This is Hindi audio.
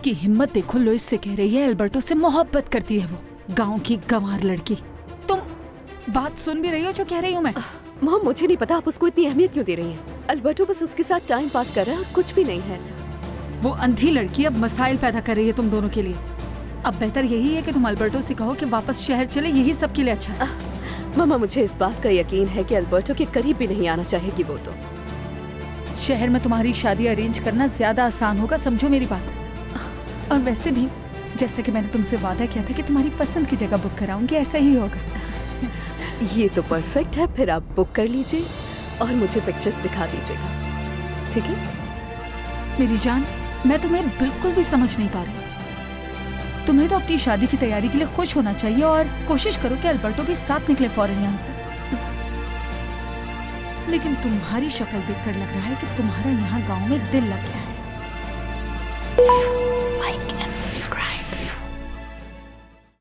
उसकी हिम्मत देखो, लुइस से कह रही है अल्बर्टो से मोहब्बत करती है वो, गांव की गंवार लड़की। तुम बात सुन भी रही हो जो कह रही हूँ मैं? मॉम मुझे नहीं पता आप उसको इतनी अहमियत क्यों दे रही हैं। अल्बर्टो बस उसके साथ टाइम पास कर रहा है और कुछ भी नहीं है ऐसा। वो अंधी लड़की अब मसाइल पैदा कर रही है तुम दोनों के लिए। अब बेहतर यही है कि तुम अल्बर्टो से कहो कि वापस शहर चले, यही सबके लिए अच्छा है। मामा मुझे इस बात का यकीन है कि अल्बर्टो के करीब भी नहीं आना चाहेगी वो तो। शहर में तुम्हारी शादी अरेंज करना ज्यादा आसान होगा, समझो मेरी बात। और वैसे भी जैसे कि मैंने तुमसे वादा किया था कि तुम्हारी पसंद की जगह बुक कराऊंगी, ऐसा ही होगा। ये तो परफेक्ट है, फिर आप बुक कर लीजिए और मुझे पिक्चर्स दिखा दीजिएगा, ठीक है? मेरी जान, मैं तुम्हें बिल्कुल भी समझ नहीं पा रही। तुम्हें तो अपनी शादी की तैयारी के लिए खुश होना चाहिए और कोशिश करो कि अल्बर्टो भी साथ निकले फौरन यहाँ से। लेकिन तुम्हारी शक्ल देखकर लग रहा है कि तुम्हारा यहाँ गांव में दिल लग गया है। Like and subscribe.